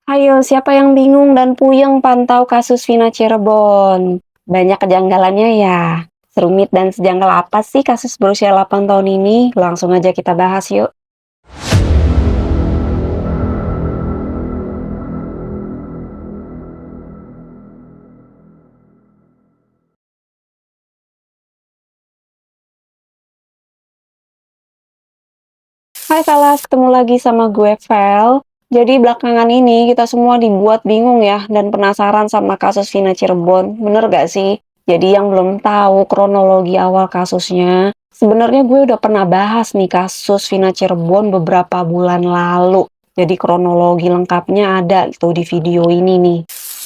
Ayo, siapa yang bingung dan puyeng pantau kasus Vina Cirebon? Banyak kejanggalannya ya. Serumit dan sejanggal apa sih kasus berusia 8 tahun ini? Langsung aja kita bahas yuk. Hai Kalas, ketemu lagi sama gue Vel. Jadi belakangan ini kita semua dibuat bingung ya dan penasaran sama kasus Vina Cirebon. Bener gak sih? Jadi yang belum tahu kronologi awal kasusnya, sebenarnya gue udah pernah bahas nih kasus Vina Cirebon beberapa bulan lalu. Jadi kronologi lengkapnya ada tuh di video ini nih.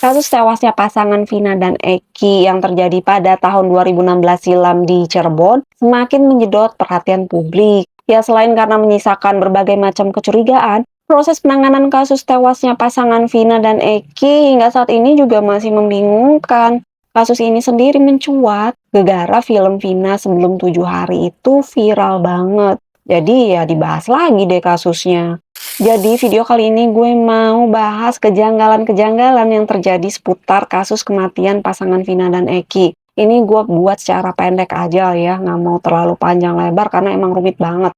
Kasus tewasnya pasangan Vina dan Eki yang terjadi pada tahun 2016 silam di Cirebon semakin menyedot perhatian publik. Ya, selain karena menyisakan berbagai macam kecurigaan, proses penanganan kasus tewasnya pasangan Vina dan Eki hingga saat ini juga masih membingungkan. Kasus ini sendiri mencuat gara-gara film Vina sebelum 7 hari itu viral banget. Jadi ya dibahas lagi deh kasusnya. Jadi video kali ini gue mau bahas kejanggalan-kejanggalan yang terjadi seputar kasus kematian pasangan Vina dan Eki. Ini gue buat secara pendek aja ya, nggak mau terlalu panjang lebar karena emang rumit banget.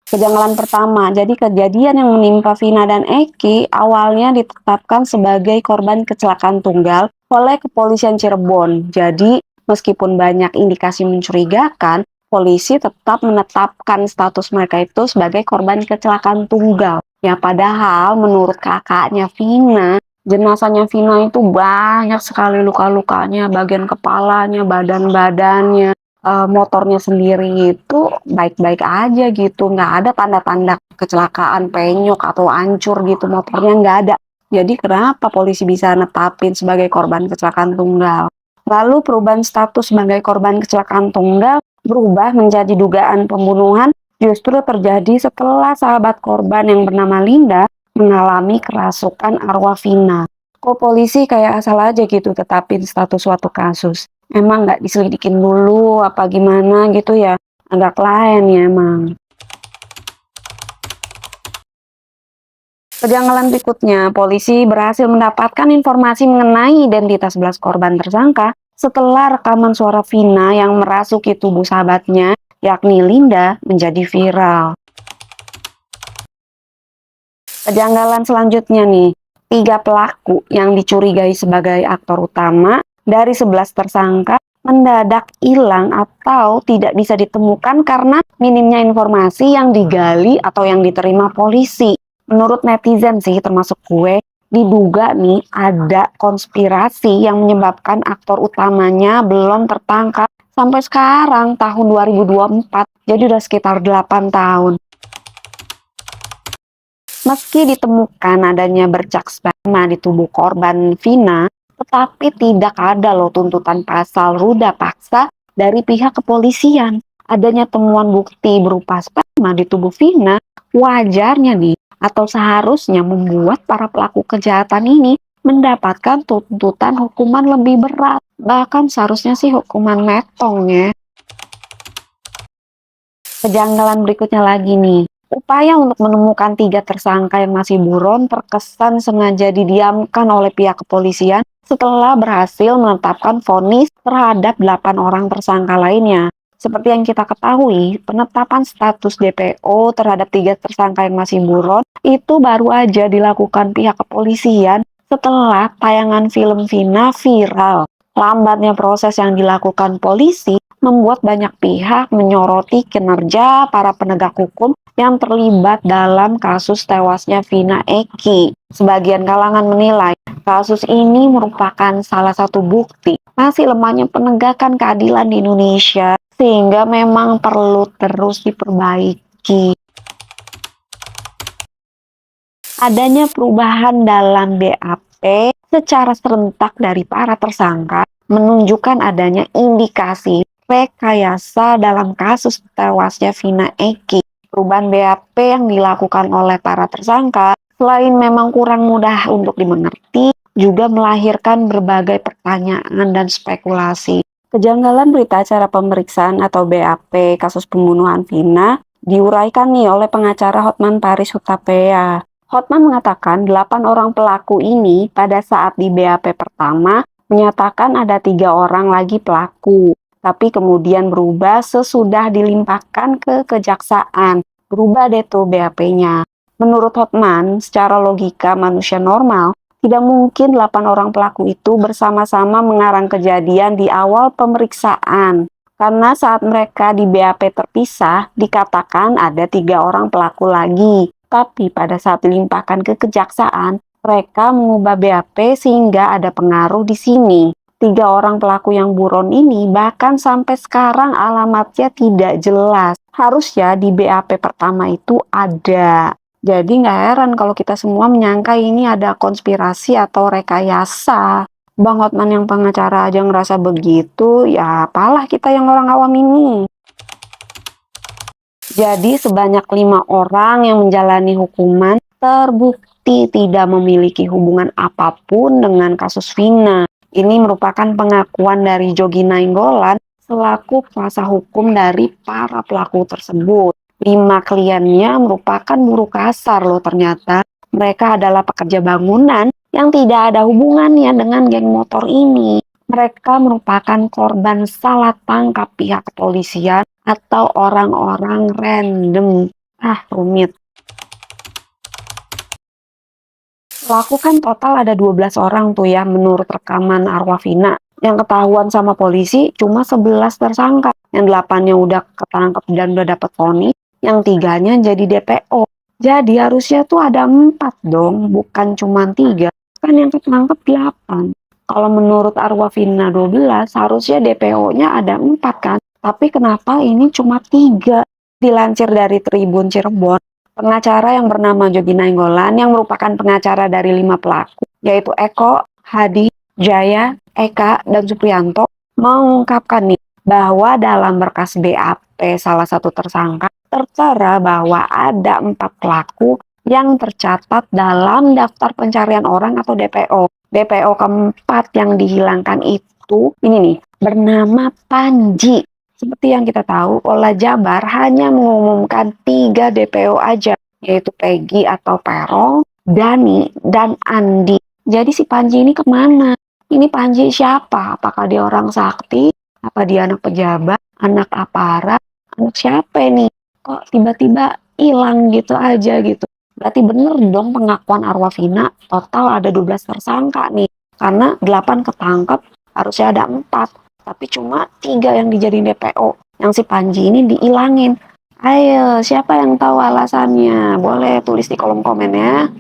Kejanggalan pertama, jadi kejadian yang menimpa Vina dan Eki awalnya ditetapkan sebagai korban kecelakaan tunggal oleh kepolisian Cirebon. Jadi, meskipun banyak indikasi mencurigakan, polisi tetap menetapkan status mereka itu sebagai korban kecelakaan tunggal. Ya, padahal menurut kakaknya Vina, jenazahnya Vina itu banyak sekali luka-lukanya, bagian kepalanya, badan-badannya. Motornya sendiri itu baik-baik aja gitu, nggak ada tanda-tanda kecelakaan, penyok, atau hancur gitu, motornya nggak ada. Jadi kenapa polisi bisa netapin sebagai korban kecelakaan tunggal? Lalu perubahan status sebagai korban kecelakaan tunggal berubah menjadi dugaan pembunuhan justru terjadi setelah sahabat korban yang bernama Linda mengalami kerasukan arwah Vina. Kok polisi kayak asal aja gitu tetapin status suatu kasus? Emang nggak diselidikin dulu apa gimana gitu ya? Agak lain ya emang. Kejanggalan berikutnya, polisi berhasil mendapatkan informasi mengenai identitas 11 korban tersangka setelah rekaman suara Vina yang merasuki tubuh sahabatnya, yakni Linda, menjadi viral. Kejanggalan selanjutnya nih, 3 pelaku yang dicurigai sebagai aktor utama dari 11 tersangka mendadak hilang atau tidak bisa ditemukan karena minimnya informasi yang digali atau yang diterima polisi. Menurut netizen sih, termasuk gue, diduga nih ada konspirasi yang menyebabkan aktor utamanya belum tertangkap sampai sekarang tahun 2024. Jadi udah sekitar 8 tahun. Meski ditemukan adanya bercak sperma di tubuh korban Vina, tetapi tidak ada loh tuntutan pasal ruda paksa dari pihak kepolisian. Adanya temuan bukti berupa sperma di tubuh Vina, wajarnya nih, atau seharusnya membuat para pelaku kejahatan ini mendapatkan tuntutan hukuman lebih berat. Bahkan seharusnya sih hukuman metong ya. Kejanggalan berikutnya lagi nih, upaya untuk menemukan 3 tersangka yang masih buron terkesan sengaja didiamkan oleh pihak kepolisian setelah berhasil menetapkan vonis terhadap 8 orang tersangka lainnya. Seperti yang kita ketahui, penetapan status DPO terhadap 3 tersangka yang masih buron itu baru aja dilakukan pihak kepolisian setelah tayangan film Vina viral. Lambatnya proses yang dilakukan polisi membuat banyak pihak menyoroti kinerja para penegak hukum yang terlibat dalam kasus tewasnya Vina Eki. Sebagian kalangan menilai kasus ini merupakan salah satu bukti masih lemahnya penegakan keadilan di Indonesia, sehingga memang perlu terus diperbaiki. Adanya perubahan dalam BAP secara serentak dari para tersangka menunjukkan adanya indikasi rekayasa dalam kasus tewasnya Vina Eki. Perubahan BAP yang dilakukan oleh para tersangka selain memang kurang mudah untuk dimengerti, juga melahirkan berbagai pertanyaan dan spekulasi. Kejanggalan berita acara pemeriksaan atau BAP kasus pembunuhan Vina diuraikan nih oleh pengacara Hotman Paris Hutapea. Hotman mengatakan 8 orang pelaku ini pada saat di BAP pertama menyatakan ada 3 orang lagi pelaku, tapi kemudian berubah sesudah dilimpahkan ke kejaksaan. Berubah deh tuh BAP-nya. Menurut Hotman, secara logika manusia normal, tidak mungkin 8 orang pelaku itu bersama-sama mengarang kejadian di awal pemeriksaan. Karena saat mereka di BAP terpisah, dikatakan ada 3 orang pelaku lagi. Tapi pada saat dilimpahkan ke kejaksaan, mereka mengubah BAP sehingga ada pengaruh di sini. 3 orang pelaku yang buron ini bahkan sampai sekarang alamatnya tidak jelas. Harusnya di BAP pertama itu ada. Jadi nggak heran kalau kita semua menyangka ini ada konspirasi atau rekayasa. Bang Hotman yang pengacara aja ngerasa begitu, ya apalah kita yang orang awam ini. Jadi sebanyak 5 orang yang menjalani hukuman terbukti tidak memiliki hubungan apapun dengan kasus Vina. Ini merupakan pengakuan dari Jogi Nainggolan selaku kuasa hukum dari para pelaku tersebut. 5 kliennya merupakan buruh kasar loh ternyata. Mereka adalah pekerja bangunan yang tidak ada hubungannya dengan geng motor ini. Mereka merupakan korban salah tangkap pihak kepolisian atau orang-orang random. Rumit. Pelaku kan total ada 12 orang tuh ya menurut rekaman arwah Vina. Yang ketahuan sama polisi cuma 11 tersangka. Yang 8-nya udah ketangkep dan udah dapet vonis, yang 3-nya jadi DPO. Jadi harusnya tuh ada 4 dong, bukan cuma 3. Kan yang ketangkep 8. Kalau menurut arwah Vina 12, harusnya DPO-nya ada 4 kan. Tapi kenapa ini cuma 3? Dilansir dari Tribun Cirebon, pengacara yang bernama Jogi Nainggolan yang merupakan pengacara dari 5 pelaku, yaitu Eko, Hadi, Jaya, Eka, dan Supriyanto, mengungkapkan nih bahwa dalam berkas BAP salah satu tersangka tertera bahwa ada 4 pelaku yang tercatat dalam daftar pencarian orang atau DPO. DPO keempat yang dihilangkan itu ini nih, bernama Panji. Seperti yang kita tahu, Polda Jabar hanya mengumumkan 3 DPO aja, yaitu Peggy atau Perong, Dani, dan Andi. Jadi si Panji ini kemana? Ini Panji siapa? Apakah dia orang sakti? Apa dia anak pejabat? Anak aparat? Anak siapa nih? Kok tiba-tiba hilang gitu aja gitu? Berarti bener dong pengakuan arwah Vina, total ada 12 tersangka nih. Karena 8 ketangkep, harusnya ada 4. Tapi cuma 3 yang dijadiin DPO. Yang si Panji ini diilangin. Ayo, siapa yang tahu alasannya? Boleh tulis di kolom komen ya.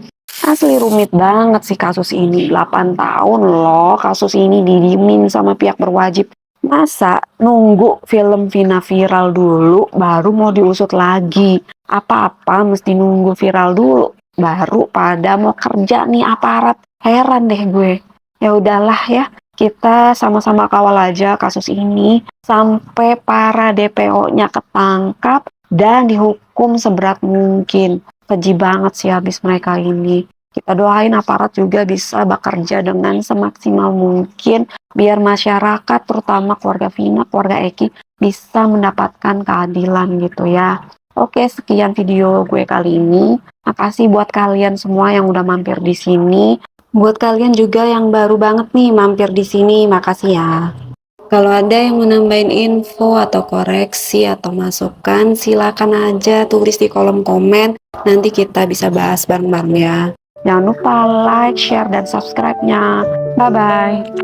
Asli rumit banget sih kasus ini. 8 tahun loh kasus ini didiemin sama pihak berwajib. Masa nunggu film Vina viral dulu baru mau diusut lagi? Apa-apa mesti nunggu viral dulu baru pada mau kerja nih aparat. Heran deh gue. Ya udahlah ya, kita sama-sama kawal aja kasus ini sampai para DPO-nya ketangkap dan dihukum seberat mungkin. Keji banget sih habis mereka ini. Kita doain aparat juga bisa bekerja dengan semaksimal mungkin biar masyarakat, terutama keluarga Vina, keluarga Eki, bisa mendapatkan keadilan gitu ya. Oke, sekian video gue kali ini. Makasih buat kalian semua yang udah mampir di sini. Buat kalian juga yang baru banget nih mampir di sini, makasih ya. Kalau ada yang mau nambahin info atau koreksi atau masukan, silakan aja tulis di kolom komen. Nanti kita bisa bahas bareng-bareng ya. Jangan lupa like, share, dan subscribe-nya. Bye-bye.